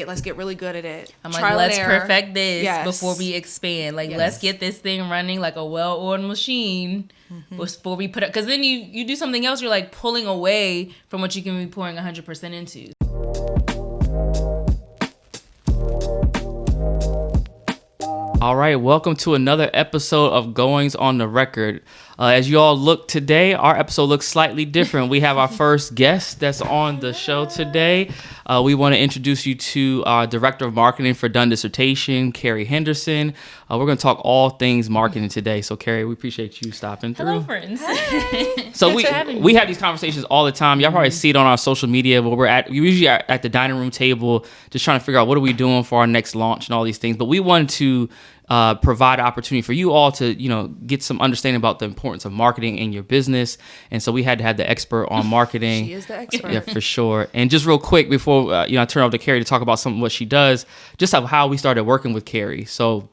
Let's get really good at it. I'm like, let's perfect this before we expand. Like, Yes. let's get this thing running like a well-oiled machine before we put it. Because then you do something else, you're like pulling away from what you can be pouring 100% into. All right, welcome to another episode of Goings on the Record. As you all look today, our episode looks slightly different. We have our first guest that's on the show today. We want to introduce you to our Director of Marketing for Done Dissertation, Keri Henderson. We're going to talk all things marketing today. So, Keri, we appreciate you stopping through. Hello, friends. Hey. So we have these conversations all the time. Y'all probably see it on our social media, but we're usually at the dining room table just trying to figure out what are we doing for our next launch and all these things. But we wanted to provide opportunity for you all to, get some understanding about the importance of marketing in your business. And so we had to have the expert on marketing. She is the expert. Yeah, for sure. And just real quick before, I turn over to Keri to talk about some of what she does, just of how we started working with Keri. So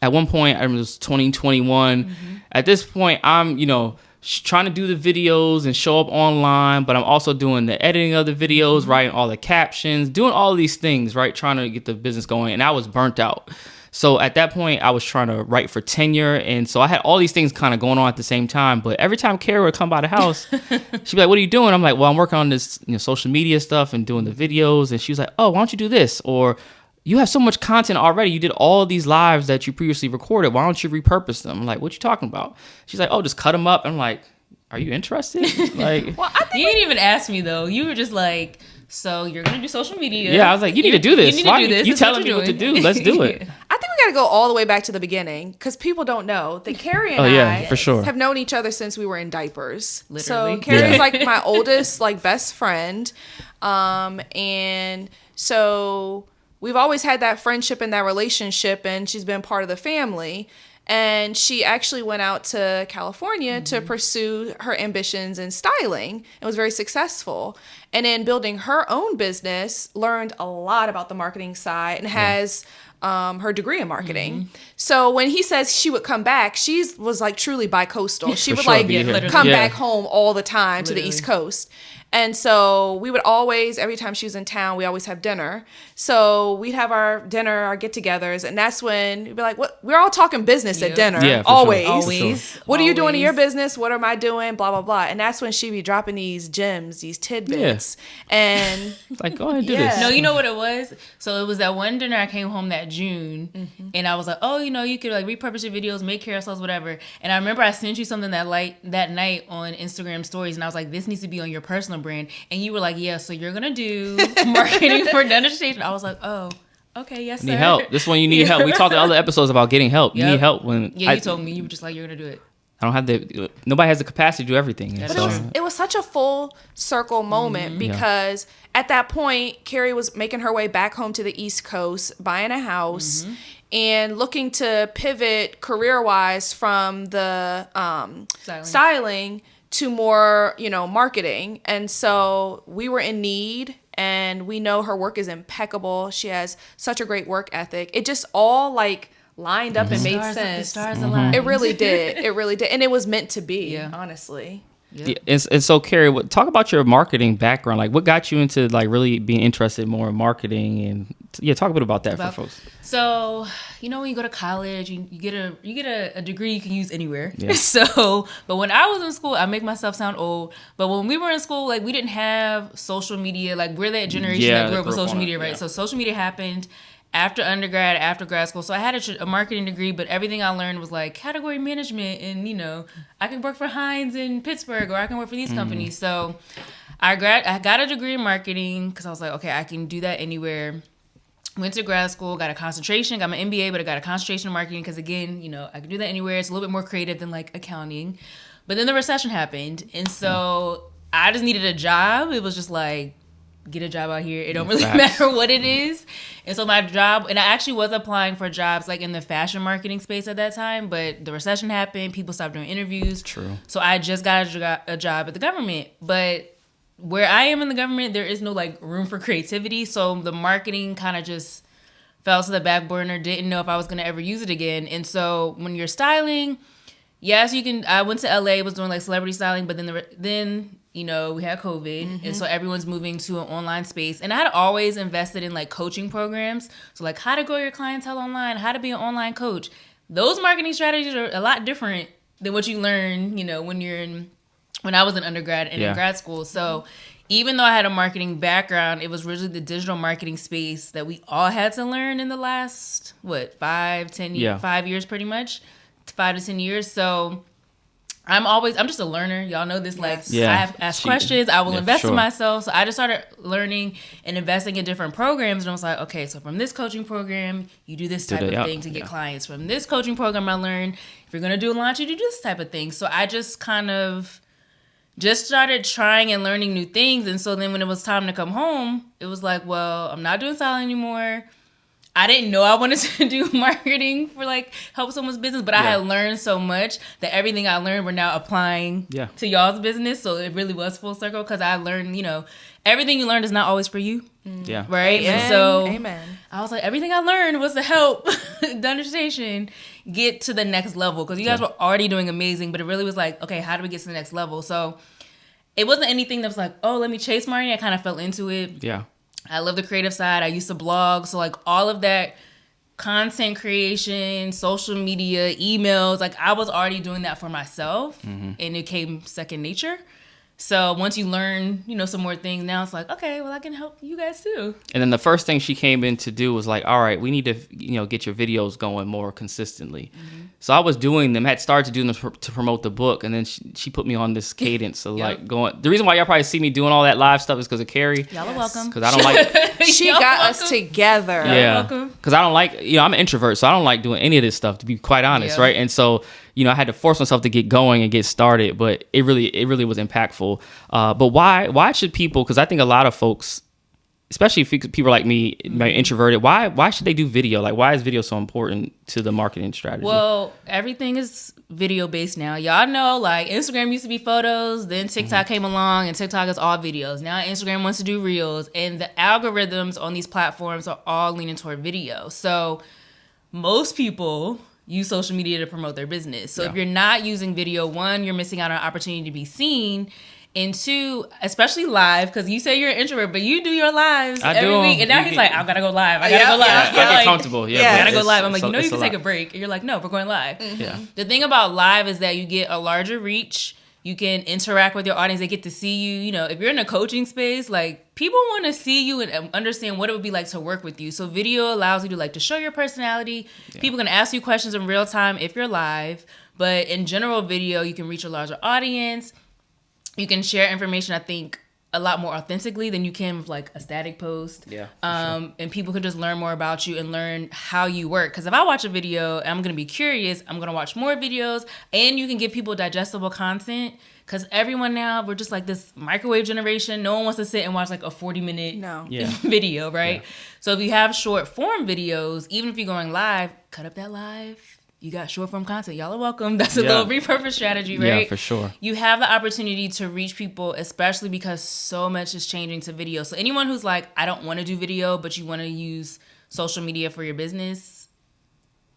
at one point, it was 2021. Mm-hmm. At this point, I'm, trying to do the videos and show up online, but I'm also doing the editing of the videos, writing all the captions, doing all of these things, right? Trying to get the business going. And I was burnt out. So at that point, I was trying to write for tenure. And so I had all these things kind of going on at the same time. But every time Keri would come by the house, she'd be like, what are you doing? I'm like, well, I'm working on this social media stuff and doing the videos. And she was like, oh, why don't you do this? Or you have so much content already. You did all these lives that you previously recorded. Why don't you repurpose them? I'm like, what you talking about? She's like, oh, just cut them up. I'm like, are you interested? Like, well, you didn't even ask me though. You were just like, so you're going to do social media. Yeah, I was like, you need to do this. You need to do this. You telling me what to do. Let's do it. I think we got to go all the way back to the beginning because people don't know that Keri and I for sure. have known each other since we were in diapers. Literally. So Keri is like my oldest, best friend. And so we've always had that friendship and that relationship, and she's been part of the family. And she actually went out to California to pursue her ambitions in styling and was very successful. And in building her own business, learned a lot about the marketing side and has her degree in marketing. So when he says she would come back, she was truly bi-coastal. She would come back home all the time to the East Coast. And so we would always, every time she was in town, we always have dinner. So we'd have our dinner, our get-togethers, and that's when we'd be like, "What? We're all talking business at dinner, always. Sure. Always. What are you doing in your business? What am I doing? Blah blah blah." And that's when she'd be dropping these gems, these tidbits, and like, go ahead and do this. No, you know what it was? So it was that one dinner I came home that June, and I was like, "Oh, you could repurpose your videos, make carousels, whatever." And I remember I sent you something that night on Instagram stories, and I was like, "This needs to be on your personal brand." And you were like, yeah, so you're gonna do marketing for Done Dissertation. I was like, oh, okay, yes, sir. Need help. This one you need help. We talked in other episodes about getting help. You need help when you told me. You were just like, you're gonna do it. I don't have nobody has the capacity to do everything. But it was such a full circle moment because at that point, Keri was making her way back home to the East Coast, buying a house, and looking to pivot career-wise from the styling to more, marketing. And so we were in need, and we know her work is impeccable. She has such a great work ethic. It just all lined up and made sense. The stars aligned. It really did. It really did. And it was meant to be, honestly. Yeah. And so, Keri, talk about your marketing background. Like, what got you into really being interested more in marketing? And talk a bit about that for folks. So, when you go to college, you get a degree you can use anywhere. Yeah. So, but when I was in school, I make myself sound old, but when we were in school, we didn't have social media. We're that generation that grew up with social media, right? Yeah. So social media happened after undergrad, after grad school. So I had a marketing degree, but everything I learned was category management, and I can work for Heinz in Pittsburgh, or I can work for these companies. So I got a degree in marketing because I was like, okay, I can do that anywhere. Went to grad school, got a concentration, got my MBA, but I got a concentration in marketing because, again, I can do that anywhere. It's a little bit more creative than accounting. But then the recession happened, and so I just needed a job. It was just get a job out here. It don't really matter what it is. And so my job, and I actually was applying for jobs in the fashion marketing space at that time, but the recession happened. People stopped doing interviews. True. So I just got a job at the government. But where I am in the government, there is no room for creativity. So the marketing kind of just fell to the back burner. Didn't know if I was going to ever use it again. And so when you're styling, yes, you can. I went to LA, was doing celebrity styling, but then we had COVID, and so everyone's moving to an online space. And I had always invested in like coaching programs, so like how to grow your clientele online, how to be an online coach. Those marketing strategies are a lot different than what you learn, when I was an undergrad and in grad school. So even though I had a marketing background, it was really the digital marketing space that we all had to learn in the last 5 years, pretty much 5 to 10 years. So I'm just a learner. Y'all know this. I have asked questions. I will invest in myself. So I just started learning and investing in different programs. And I was like, okay, so from this coaching program, you do this type of thing to get clients. From this coaching program, I learned if you're going to do a launch, you do this type of thing. So I just kind of just started trying and learning new things. And so then when it was time to come home, it was like, well, I'm not doing styling anymore. I didn't know I wanted to do marketing for like help someone's business, but I had learned so much that everything I learned we're now applying to y'all's business. So it really was full circle because I learned, everything you learned is not always for you. Yeah. Right. Amen. And so Amen. I was like, everything I learned was to help the understation get to the next level. Because you guys were already doing amazing, but it really was like, okay, how do we get to the next level? So it wasn't anything that was like, oh, let me chase marketing. I kind of fell into it. Yeah. I love the creative side. I used to blog. So like all of that content creation, social media, emails, like I was already doing that for myself and it came second nature. So once you learn, some more things, now it's like, okay, well, I can help you guys too. And then the first thing she came in to do was like, all right, we need to, get your videos going more consistently. So I was doing them, had started to do them to promote the book. And then she put me on this cadence of like going. The reason why y'all probably see me doing all that live stuff is because of Keri. Y'all are welcome. Because I don't like. She got us together. Yeah. Because I don't like, I'm an introvert. So I don't like doing any of this stuff, to be quite honest. Right. And so, I had to force myself to get going and get started, but it really was impactful. But why should people, because I think a lot of folks, especially people like me, introverted, why should they do video? Like, why is video so important to the marketing strategy? Well, everything is video based now. Y'all know, like, Instagram used to be photos, then TikTok came along, and TikTok is all videos. Now Instagram wants to do reels, and the algorithms on these platforms are all leaning toward video. So most people use social media to promote their business. So if you're not using video, one, you're missing out on an opportunity to be seen. And two, especially live, because you say you're an introvert, but you do your lives every week. And now he's like, I gotta go live. I gotta go live. I get comfortable. I gotta go live. I'm like, you can take a break. And you're like, no, we're going live. Yeah. The thing about live is that you get a larger reach. You can interact with your audience. They get to see you. If you're in a coaching space, like, people want to see you and understand what it would be like to work with you. So video allows you to show your personality. People can ask you questions in real time if you're live. But in general, video, you can reach a larger audience. You can share information, I think, a lot more authentically than you can with a static post. Yeah. Sure. And people can just learn more about you and learn how you work. Because if I watch a video and I'm going to be curious, I'm going to watch more videos. And you can give people digestible content. Because everyone now, we're just like this microwave generation. No one wants to sit and watch a 40-minute video, right? Yeah. So if you have short form videos, even if you're going live, cut up that live. You got short form content. Y'all are welcome. That's a little repurpose strategy, right? Yeah, for sure. You have the opportunity to reach people, especially because so much is changing to video. So anyone who's like, I don't want to do video, but you want to use social media for your business,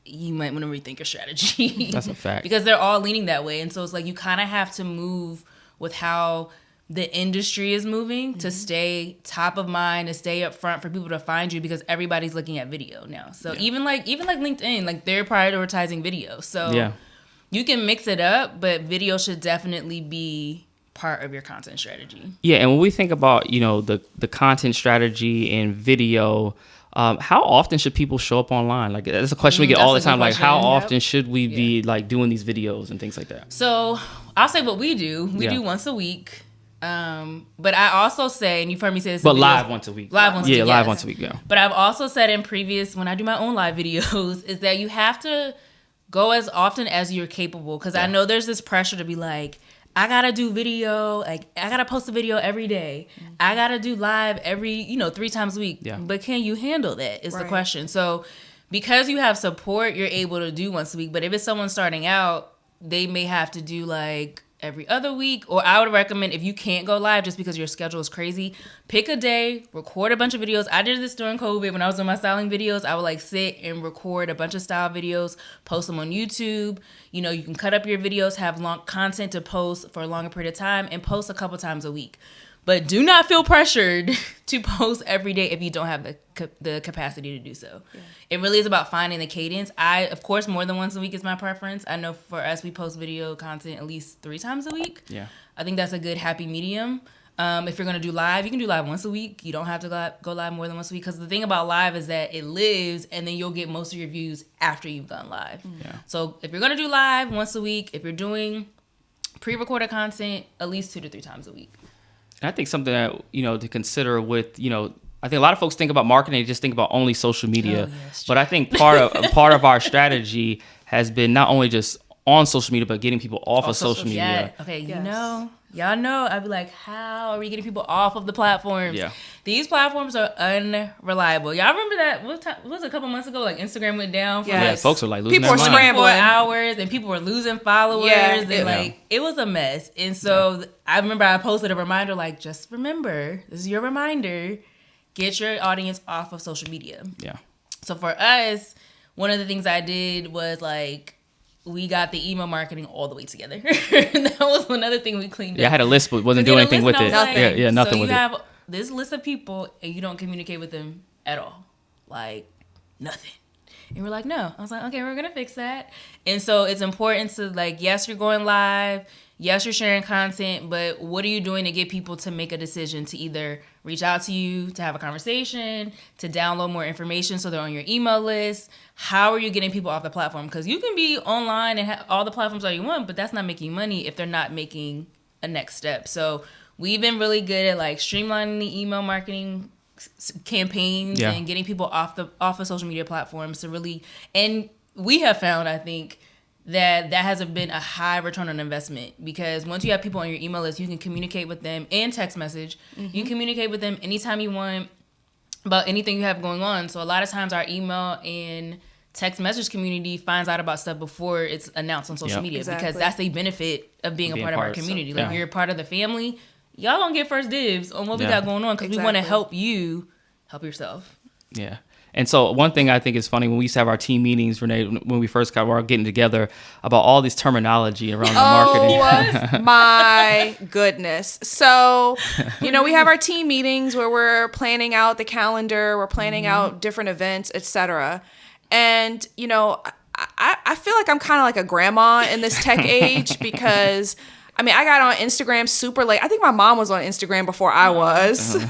you might want to rethink your strategy. That's a fact. Because they're all leaning that way. And so it's like you kind of have to move with how the industry is moving to stay top of mind, to stay up front for people to find you, because everybody's looking at video now. So even like LinkedIn, they're prioritizing video. So you can mix it up, but video should definitely be part of your content strategy. Yeah, and when we think about, the content strategy and video, how often should people show up online? That's a question we get all the time. How often should we be doing these videos and things like that? So I'll say what we do. We do once a week. But I also say, and you've heard me say this, but live once a week. Live once a week. Yeah, live once a week, yeah. But I've also said in previous, when I do my own live videos, is that you have to go as often as you're capable. Because I know there's this pressure to be like, I gotta do video, I gotta post a video every day. I gotta do live every, 3 times a week. Yeah. But can you handle that is the question. So because you have support, you're able to do once a week. But if it's someone starting out, they may have to do every other week. Or I would recommend, if you can't go live just because your schedule is crazy, pick a day, record a bunch of videos. I did this during COVID when I was doing my styling videos. I would like sit and record a bunch of style videos, post them on YouTube. You know, you can cut up your videos, have long content to post for a longer period of time, and post a couple times a week. But do not feel pressured to post every day if you don't have the capacity to do so. Yeah. It really is about finding the cadence. Of course, more than once a week is my preference. I know for us, we post video content at least 3 times a week. Yeah, I think that's a good happy medium. If you're going to do live, you can do live once a week. You don't have to go live more than once a week. Because the thing about live is that it lives, and then you'll get most of your views after you've gone live. Yeah. So if you're going to do live once a week, if you're doing pre-recorded content, at least 2 to 3 times a week. And I think something that, you know, to consider with, you know, I think a lot of folks think about marketing, they just think about only social media. Oh, yes, but I think part of our strategy has been not only just on social media, but getting people off of social media. Yeah. Okay, Yes. y'all know, I'd be like, how are we getting people off of the platforms? Yeah. These platforms are unreliable. Y'all remember that? What was it, a couple months ago? Like Instagram went down for Yes. Yeah, folks are like losing People their are mind. scrambling. 24 hours, and people were losing followers. Yeah, And it was a mess. And so I remember I posted a reminder like, just remember, this is your reminder, get your audience off of social media. Yeah. So for us, one of the things I did was like, we got the email marketing all the way together. That was another thing we cleaned up. Yeah, I had a list, but wasn't doing anything with it. Nothing. Yeah, nothing so with you it. have this list of people, and you don't communicate with them at all. Like, nothing. And we're like, no. I was like, okay, we're going to fix that. And so it's important to, like, yes, you're going live. Yes, you're sharing content, but what are you doing to get people to make a decision to either reach out to you, to have a conversation, to download more information so they're on your email list? How are you getting people off the platform? Because you can be online and have all the platforms all you want, but that's not making money if they're not making a next step. So we've been really good at like streamlining the email marketing campaigns and getting people off of social media platforms to really, and we have found, I think, that has been a high return on investment, because once you have people on your email list, you can communicate with them and text message. You can communicate with them anytime you want about anything you have going on. So a lot of times our email and text message community finds out about stuff before it's announced on social media, because that's the benefit of being a part of our community. Like, you're a part of the family. Y'all don't get first dibs on what we got going on, because we want to help you help yourself. Yeah. And so one thing I think is funny, when we used to have our team meetings, Renee, when we first were getting together, about all this terminology around the marketing. Oh my goodness. So, you know, we have our team meetings where we're planning out the calendar, we're planning out different events, etc. And, you know, I feel like I'm kind of like a grandma in this tech age, because I mean, I got on Instagram super late. I think my mom was on Instagram before I was.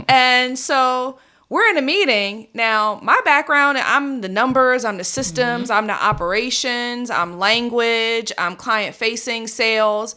And so we're in a meeting. Now, my background, I'm the numbers, I'm the systems, I'm the operations, I'm language, I'm client-facing sales.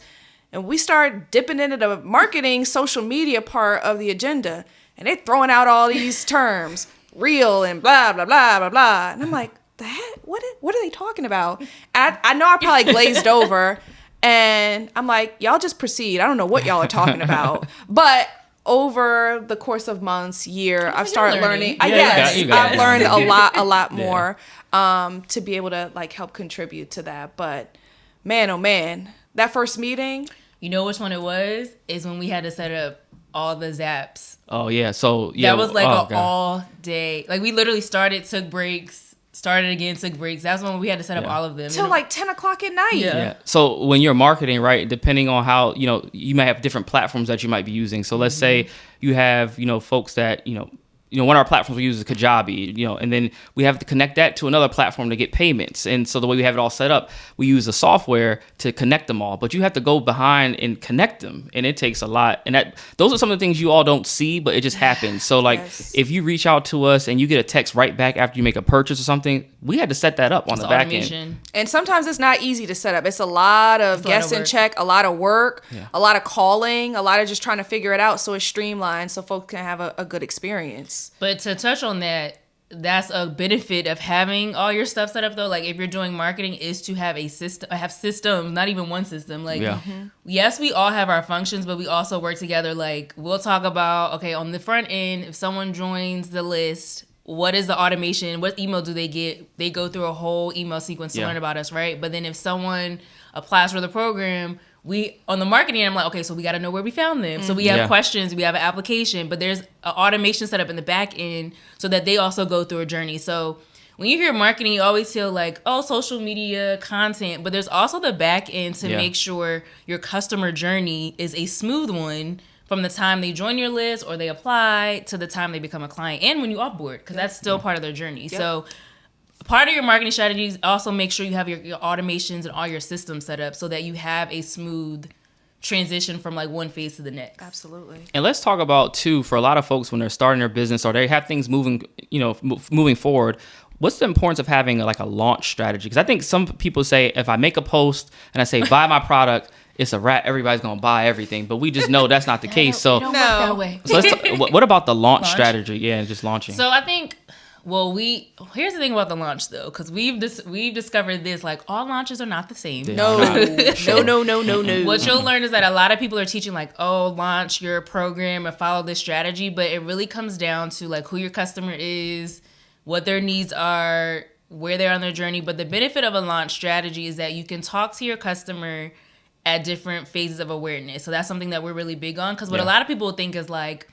And we start dipping into the marketing, social media part of the agenda. And they're throwing out all these terms, real and blah, blah, blah, blah, blah. And I'm like, the heck? What are they talking about? And I know I probably glazed over. And I'm like, y'all just proceed. I don't know what y'all are talking about. But over the course of months, I've started learning. I've learned a lot more to be able to like help contribute to that. But man, oh man, that first meeting. You know which one it was? Is when we had to set up all the zaps. Oh yeah, so yeah, that was like all day. Like we literally started, took breaks. Started again, took breaks. That's when we had to set up all of them. Till like 10 o'clock at night. Yeah. So when you're marketing, right, depending on how, you know, you might have different platforms that you might be using. So let's say you have, you know, folks that, you know, one of our platforms we use is Kajabi, you know, and then we have to connect that to another platform to get payments. And so the way we have it all set up, we use the software to connect them all, but you have to go behind and connect them. And it takes a lot. And those are some of the things you all don't see, but it just happens. So like if you reach out to us and you get a text right back after you make a purchase or something, we had to set that up on the back end. And sometimes it's not easy to set up. It's a lot of guess and check, a lot of work, a lot of calling, a lot of just trying to figure it out so it's streamlined so folks can have a good experience. But to touch on that, that's a benefit of having all your stuff set up though. Like if you're doing marketing, is to have a system, have systems, not even one system. Like yes, we all have our functions, but we also work together. Like we'll talk about, okay, on the front end, if someone joins the list, what is the automation? What email do they get? They go through a whole email sequence to learn about us, right? But then if someone applies for the program, we on the marketing, I'm like, okay, so we got to know where we found them. So we have questions, we have an application, but there's an automation set up in the back end so that they also go through a journey. So when you hear marketing, you always feel like, oh, social media content, but there's also the back end to make sure your customer journey is a smooth one from the time they join your list or they apply to the time they become a client, and when you offboard, because that's still part of their journey. So part of your marketing strategies also make sure you have your automations and all your systems set up so that you have a smooth transition from like one phase to the next. Absolutely. And let's talk about too, for a lot of folks when they're starting their business or they have things moving, moving forward, what's the importance of having like a launch strategy? Because I think some people say if I make a post and I say buy my product, it's a wrap. Everybody's gonna buy everything, but we just know that's not the case. So, don't work that way. so what about the launch strategy? Yeah, and just launching. So I think. Well, here's the thing about the launch though, because we've discovered this, like all launches are not the same. No. What you'll learn is that a lot of people are teaching like, oh, launch your program and follow this strategy, but it really comes down to like who your customer is, what their needs are, where they're on their journey. But the benefit of a launch strategy is that you can talk to your customer at different phases of awareness. So that's something that we're really big on, because what a lot of people think is like,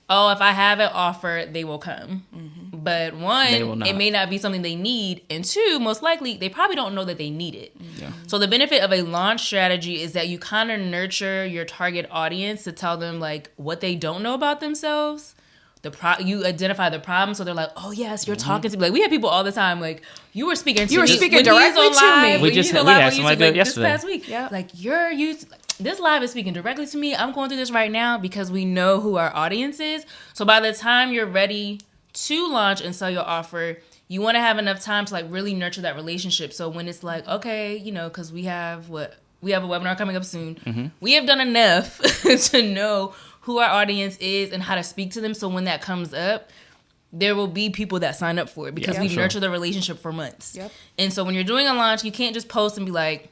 oh, if I have an offer, they will come. Mm-hmm. But one, it may not be something they need. And two, most likely, they probably don't know that they need it. Yeah. So the benefit of a launch strategy is that you kind of nurture your target audience to tell them like what they don't know about themselves. You identify the problem, so they're like, oh yes, you're talking to me. Like we have people all the time, like you were speaking to me. Directly to me. We had somebody do it yesterday. This past week. Yep. Like this live is speaking directly to me. I'm going through this right now because we know who our audience is. So by the time you're ready to launch and sell your offer, you want to have enough time to like really nurture that relationship. So when it's like, okay, because we have a webinar coming up soon. Mm-hmm. We have done enough to know who our audience is and how to speak to them. So when that comes up, there will be people that sign up for it because we've nurtured the relationship for months. Yep. And so when you're doing a launch, you can't just post and be like,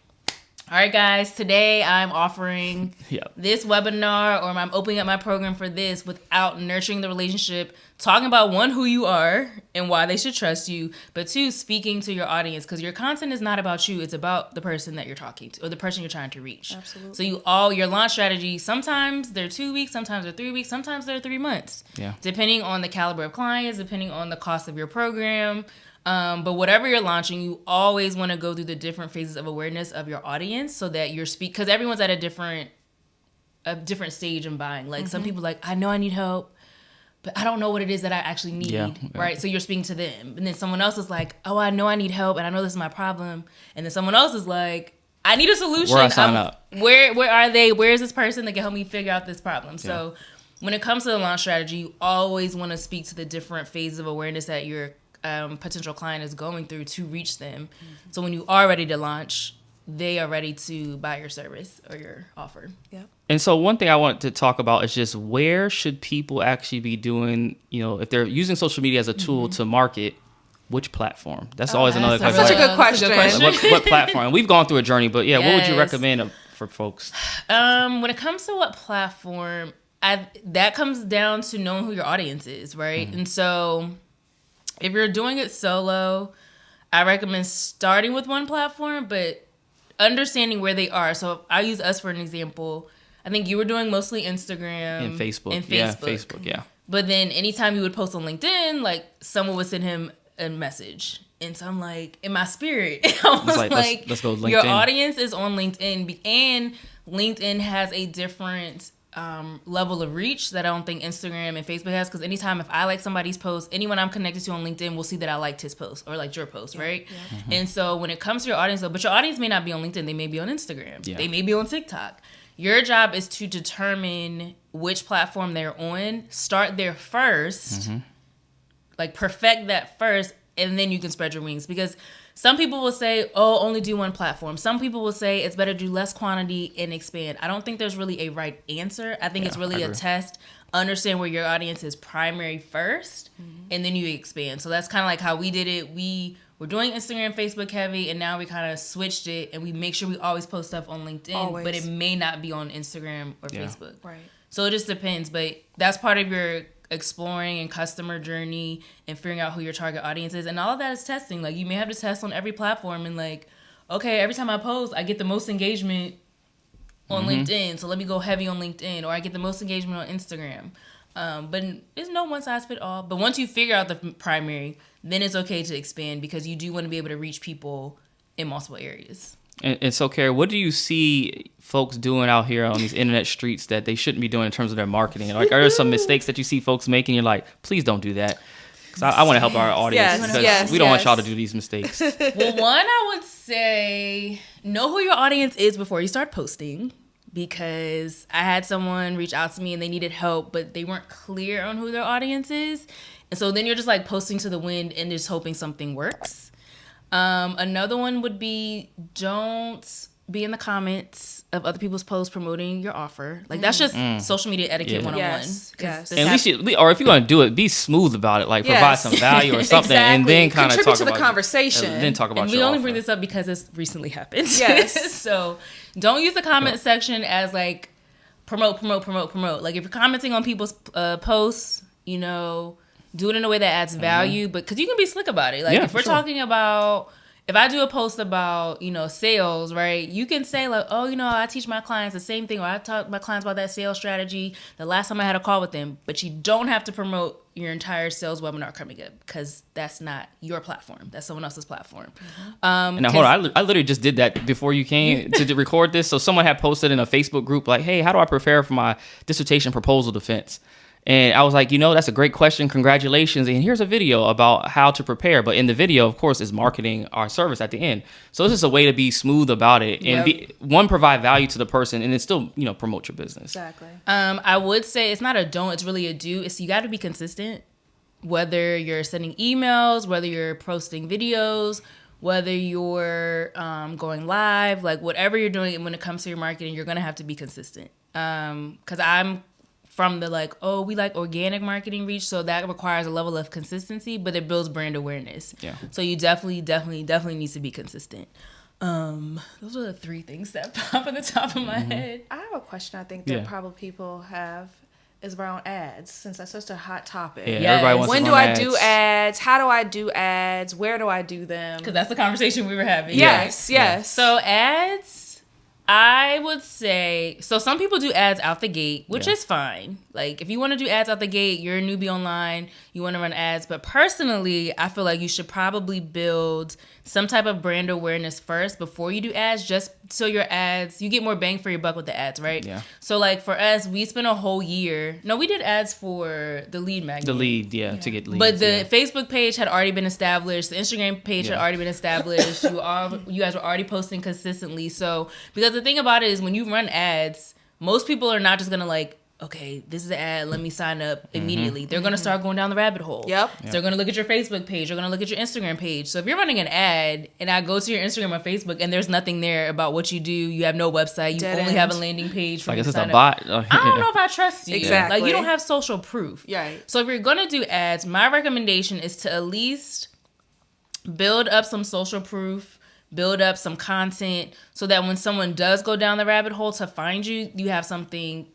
all right, guys, today I'm offering this webinar, or I'm opening up my program for this, without nurturing the relationship, talking about one, who you are and why they should trust you, but two, speaking to your audience, because your content is not about you. It's about the person that you're talking to or the person you're trying to reach. Absolutely. So your launch strategy, sometimes they're 2 weeks, sometimes they're 3 weeks, sometimes they're 3 months. Yeah. Depending on the caliber of clients, depending on the cost of your program. But whatever you're launching, you always want to go through the different phases of awareness of your audience so that you're because everyone's at a different stage in buying. Like some people like, I know I need help, but I don't know what it is that I actually need, right? So you're speaking to them. And then someone else is like, oh, I know I need help and I know this is my problem. And then someone else is like, I need a solution. Where I sign up. Where are they? Where is this person that can help me figure out this problem? So when it comes to the launch strategy, you always want to speak to the different phases of awareness that your potential client is going through to reach them. Mm-hmm. So when you are ready to launch, they are ready to buy your service or your offer. Yep. And so one thing I want to talk about is just where should people actually be doing, if they're using social media as a tool to market, which platform? That's always another question. That's such a good question. What platform? And we've gone through a journey, but what would you recommend for folks? When it comes to what platform, that comes down to knowing who your audience is, right? Mm-hmm. And so if you're doing it solo, I recommend starting with one platform, but understanding where they are. So I'll use us for an example. I think you were doing mostly Instagram and Facebook. Yeah, Facebook, yeah. But then anytime you would post on LinkedIn, like someone would send him a message. And so I'm like, in my spirit, I was like, let's go LinkedIn. Your audience is on LinkedIn, and LinkedIn has a different level of reach that I don't think Instagram and Facebook has, because anytime if I like somebody's post, anyone I'm connected to on LinkedIn will see that I liked his post or liked your post, right? Yeah. Mm-hmm. And so when it comes to your audience, though, but your audience may not be on LinkedIn, they may be on Instagram, they may be on TikTok. Your job is to determine which platform they're on, start there first, like perfect that first, and then you can spread your wings. Because some people will say, oh, only do one platform. Some people will say it's better to do less quantity and expand. I don't think there's really a right answer. I think it's really a test. Understand where your audience is primary first, and then you expand. So that's kind of like how we did it. We were doing Instagram, Facebook heavy, and now we kind of switched it, and we make sure we always post stuff on LinkedIn, but it may not be on Instagram or Facebook. Right. So it just depends, but that's part of your exploring and customer journey and figuring out who your target audience is, and all of that is testing. Like you may have to test on every platform, and like, okay, every time I post I get the most engagement on LinkedIn, so let me go heavy on LinkedIn, or I get the most engagement on Instagram. But there's no one size fit all. But once you figure out the primary, then it's okay to expand, because you do want to be able to reach people in multiple areas. And so, Keri, what do you see folks doing out here on these internet streets that they shouldn't be doing in terms of their marketing? Like, are there some mistakes that you see folks making? You're like, please don't do that. Because I want to help our audience, because we don't want y'all to do these mistakes. Well, one, I would say know who your audience is before you start posting. Because I had someone reach out to me and they needed help, but they weren't clear on who their audience is. And so then you're just like posting to the wind and just hoping something works. Another one would be, don't be in the comments of other people's posts promoting your offer. Like, that's just social media etiquette 101. Yes. And at least or if you're going to do it, be smooth about it. Like, provide some value or something, and then kind of talk to about the conversation. And then talk about and your we only offer. bring this up because it's recently happened. Yes. So don't use the comment section as like promote. Like, if you're commenting on people's posts, you know, do it in a way that adds value. But because you can be slick about it. Like, if we're talking about, if I do a post about, you know, sales, right, you can say like, oh, you know, I teach my clients the same thing, or I talk to my clients about that sales strategy the last time I had a call with them. But you don't have to promote your entire sales webinar coming up, because that's not your platform. That's someone else's platform. And now, hold on, I literally just did that before you came to record this. So someone had posted in a Facebook group like, hey, how do I prepare for my dissertation proposal defense? And I was like, you know, that's a great question. Congratulations. And here's a video about how to prepare. But in the video, of course, is marketing our service at the end. So this is a way to be smooth about it and provide value to the person, and then still, you know, promote your business. Exactly. I would say it's not a don't, it's really a do. It's you got to be consistent, whether you're sending emails, whether you're posting videos, whether you're going live, like whatever you're doing when it comes to your marketing, you're going to have to be consistent. Because I'm from the like, oh, we like organic marketing reach, so that requires a level of consistency, but it builds brand awareness. Yeah. So you definitely need to be consistent. Those are the three things that pop at the top of my head. I have a question I think that probably people have is around ads, since that's such a hot topic. Yeah, everybody wants when to do I ads. do ads? How do I do ads? Where do I do them? Because that's the conversation we were having. Yes. So ads, I would say, so some people do ads out the gate, which is fine. Like, if you want to do ads out the gate, you're a newbie online, you want to run ads. But personally, I feel like you should probably build some type of brand awareness first before you do ads, just so your ads, you get more bang for your buck with the ads, right? Yeah. So, like, for us, we spent a whole year. No, we did ads for the lead magnet. The lead, to get leads. But the Facebook page had already been established. The Instagram page had already been established. You guys were already posting consistently. So, because the thing about it is, when you run ads, most people are not just going to like, okay, this is an ad, let me sign up immediately. They're going to start going down the rabbit hole. So they're going to look at your Facebook page. They're going to look at your Instagram page. So if you're running an ad and I go to your Instagram or Facebook and there's nothing there about what you do, you have no website, you only have a landing page for like, you to it's sign a bot. up. I don't know if I trust you. Exactly. Like, you don't have social proof. Right. So if you're going to do ads, my recommendation is to at least build up some social proof, build up some content, so that when someone does go down the rabbit hole to find you, you have something,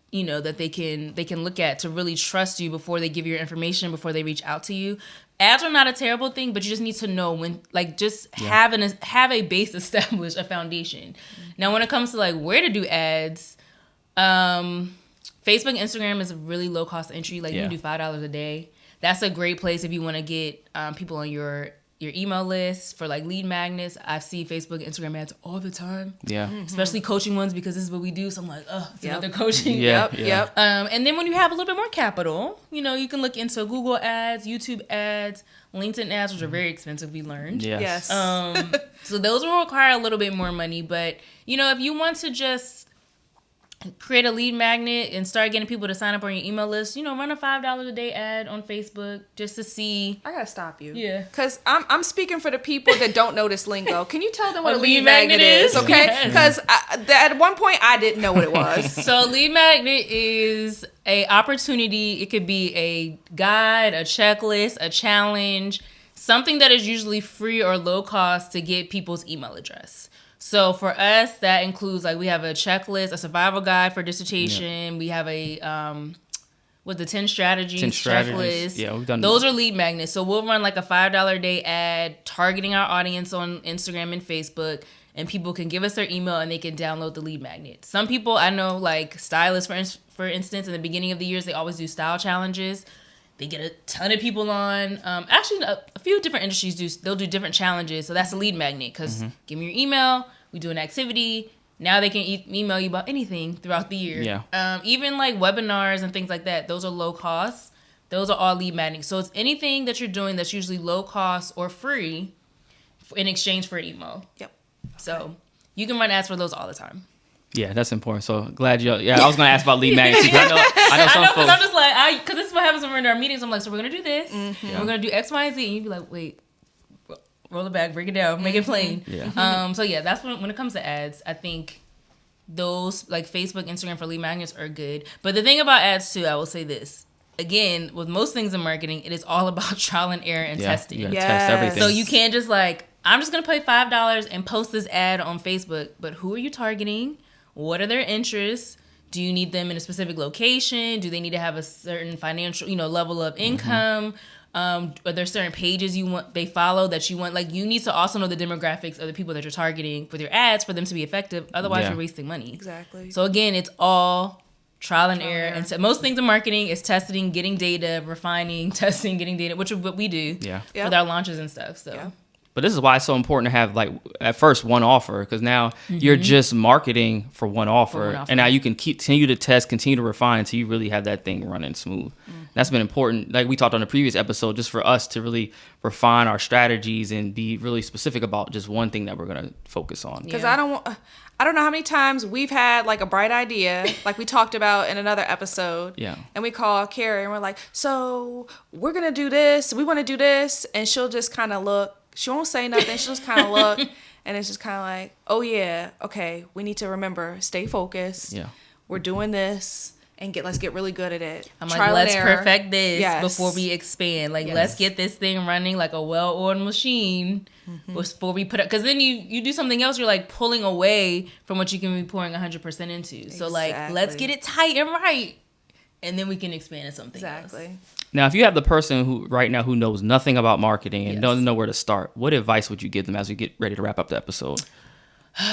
you know, that they can look at to really trust you before they give you your information, before they reach out to you. Ads are not a terrible thing, but you just need to know when, like, just have a base established, a foundation. Now, when it comes to like where to do ads, Facebook and Instagram is a really low cost entry. Like, you can do $5 a day. That's a great place if you want to get people on your email list for like lead magnets. I see Facebook and Instagram ads all the time. Especially coaching ones, because this is what we do. So I'm like, it's another coaching. And then when you have a little bit more capital, you know, you can look into Google ads, YouTube ads, LinkedIn ads, which are very expensive, we learned. So those will require a little bit more money. But, you know, if you want to just create a lead magnet and start getting people to sign up on your email list, you know, run a $5 a day ad on Facebook just to see. I gotta stop you. Yeah. Because I'm speaking for the people that don't know this lingo. Can you tell them what a lead magnet is? Okay. Because at one point I didn't know what it was. So a lead magnet is a opportunity. It could be a guide, a checklist, a challenge, something that is usually free or low cost to get people's email address. So for us, that includes, like, we have a checklist, a survival guide for dissertation. We have a, the 10 strategies checklist. Yeah, we've done those are lead magnets. So we'll run like a $5 a day ad targeting our audience on Instagram and Facebook. and people can give us their email and they can download the lead magnet. Some people I know, like stylists, for instance, in the beginning of the years, they always do style challenges. They get a ton of people on. Actually, a few different industries they'll do different challenges. So that's a lead magnet, because give me your email, we do an activity. Now they can email you about anything throughout the year. Yeah. Even like webinars and things like that. Those are low cost. Those are all lead magnets. So it's anything that you're doing that's usually low cost or free in exchange for an emo. Yep. So you can run ads for those all the time. Yeah, that's important. So glad you. Yeah, I was gonna ask about lead magnets. I know some folks. I'm just like, because this is what happens when we're in our meetings. I'm like, so we're gonna do this. Mm-hmm. We're gonna do X, Y, and Z, and you'd be like, wait, roll it back, break it down, make it plain. Yeah. So yeah, that's when it comes to ads. I think those like Facebook, Instagram for lead magnets are good. But the thing about ads too, I will say this. Again, with most things in marketing, it is all about trial and error and testing. You gotta test everything. So you can't just like, I'm just going to pay $5 and post this ad on Facebook. But who are you targeting? What are their interests? Do you need them in a specific location? Do they need to have a certain financial, level of income? Are there certain pages they follow that you want? Like, you need to also know the demographics of the people that you're targeting with your ads for them to be effective. Otherwise, you're wasting money. Exactly. So again, it's all trial and error. And so most things in marketing is testing, getting data, refining, testing, getting data, which is what we do with our launches and stuff. So. Yeah. But this is why it's so important to have, like, at first one offer, because now you're just marketing for one offer. And now you can continue to test, continue to refine until you really have that thing running smooth. That's been important. Like we talked on the previous episode, just for us to really refine our strategies and be really specific about just one thing that we're going to focus on. Because I don't know how many times we've had like a bright idea, like we talked about in another episode. Yeah. And we call Keri and we're like, so we're going to do this. We want to do this. And she'll just kind of look. She won't say nothing. She'll just kind of look. And it's just kind of like, oh, yeah. Okay. We need to remember, stay focused. Yeah. We're doing this. And let's get really good at it. I'm like, let's perfect this before we expand. Like, let's get this thing running like a well-oiled machine before we put it. Because then you do something else, you're like pulling away from what you can be pouring 100% into. So like, let's get it tight and right, and then we can expand to something else. Now, if you have the person who knows nothing about marketing and doesn't know where to start, what advice would you give them as we get ready to wrap up the episode?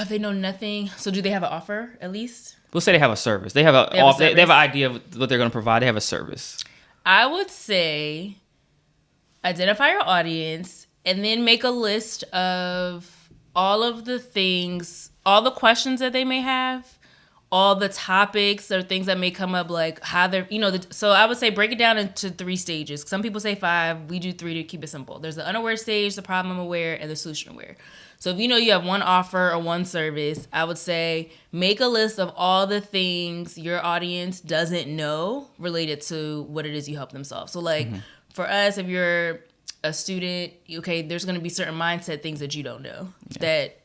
They know nothing. So do they have an offer at least? We'll say they have a service. They have an idea of what they're going to provide. They have a service. I would say identify your audience and then make a list of all of the things, all the questions that they may have, all the topics or things that may come up, like how they're, so I would say break it down into 3 stages. Some people say 5. We do 3 to keep it simple. There's the unaware stage, the problem aware, and the solution aware. So if you have one offer or one service, I would say make a list of all the things your audience doesn't know related to what it is you help them solve. So like for us, if you're a student, okay, there's going to be certain mindset things that you don't know that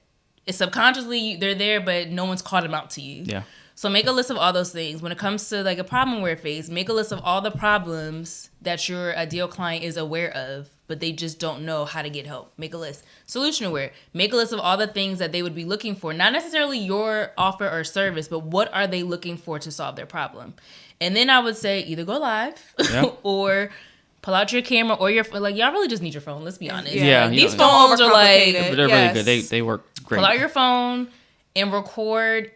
it's subconsciously they're there, but no one's called them out to you. Yeah. So make a list of all those things. When it comes to like a problem aware phase, make a list of all the problems that your ideal client is aware of, but they just don't know how to get help. Make a list. Solution aware. Make a list of all the things that they would be looking for. Not necessarily your offer or service, but what are they looking for to solve their problem? And then I would say either go live or pull out your camera or your phone. Like, y'all really just need your phone. Let's be honest. Yeah. Like, these phones are like, they're really good. They work great. Pull out your phone and record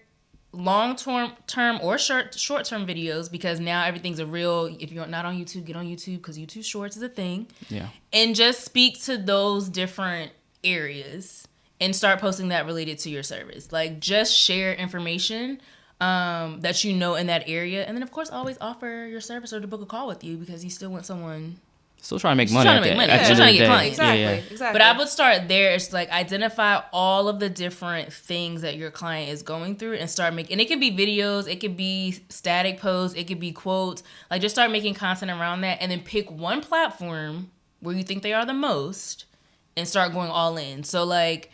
long-term or short-term videos, because now everything's a reel. If you're not on YouTube, get on YouTube, because YouTube Shorts is a thing. Yeah. And just speak to those different areas and start posting that related to your service. Like, just share information that you know in that area. And then, of course, always offer your service or to book a call with you, because you still want someone... Still trying to make money. Still trying to get clients. Exactly. But I would start there. It's like identify all of the different things that your client is going through and start making. And it could be videos, it could be static posts, it could be quotes. Like, just start making content around that, and then pick one platform where you think they are the most and start going all in. So like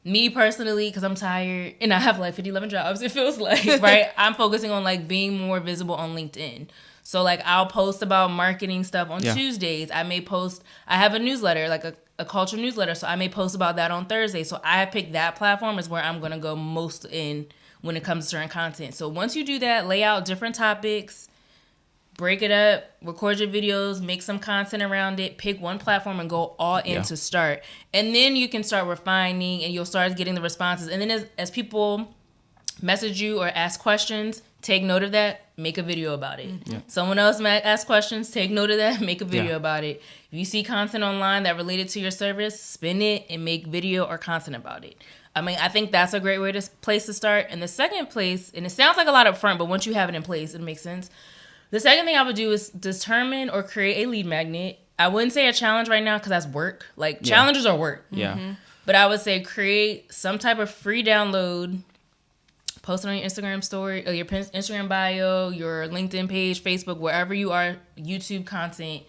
me personally, because I'm tired and I have like 11 jobs, it feels like, right? I'm focusing on like being more visible on LinkedIn. So, like, I'll post about marketing stuff on Tuesdays. I have a newsletter, like a culture newsletter, so I may post about that on Thursday. So I pick that platform as where I'm going to go most in when it comes to certain content. So once you do that, lay out different topics, break it up, record your videos, make some content around it, pick one platform and go all in to start. And then you can start refining and you'll start getting the responses. And then as people message you or ask questions, take note of that, make a video about it. Yeah. Someone else might ask questions, take note of that, make a video about it. If you see content online that related to your service, spin it and make video or content about it. I mean, I think that's a great place to start. And the second place, and it sounds like a lot up front, but once you have it in place, it makes sense. The second thing I would do is determine or create a lead magnet. I wouldn't say a challenge right now because that's work. Like, challenges are work. Yeah. Mm-hmm. But I would say create some type of free download, post it on your Instagram story, or your Instagram bio, your LinkedIn page, Facebook, wherever you are, YouTube content.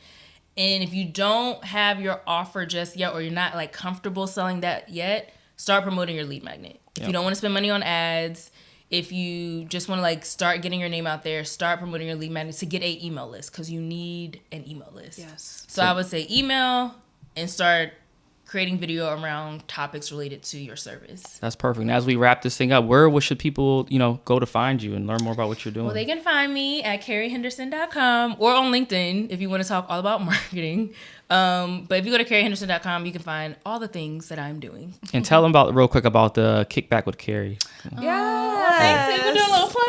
And if you don't have your offer just yet, or you're not like comfortable selling that yet, start promoting your lead magnet. If you don't want to spend money on ads, if you just want to like start getting your name out there, start promoting your lead magnet to get an email list, because you need an email list. Yes. So I would say email and start creating video around topics related to your service. That's perfect. And as we wrap this thing up, where should people, go to find you and learn more about what you're doing? Well, they can find me at KeriHenderson.com or on LinkedIn if you want to talk all about marketing. But if you go to KeriHenderson.com, you can find all the things that I'm doing. And tell them real quick about the Kickback with Keri. Thanks. We're doing a little plug.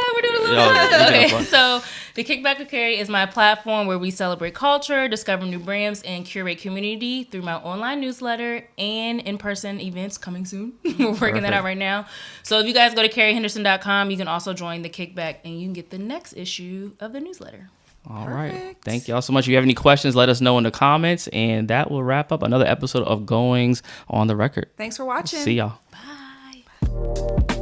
Okay, so the Kickback with Keri is my platform where we celebrate culture, discover new brands, and curate community through my online newsletter and in-person events coming soon. We're working that out right now. So if you guys go to KeriHenderson.com, you can also join the Kickback and you can get the next issue of the newsletter. All right. Thank y'all so much. If you have any questions, let us know in the comments. And that will wrap up another episode of Goings on the Record. Thanks for watching. See y'all. Bye.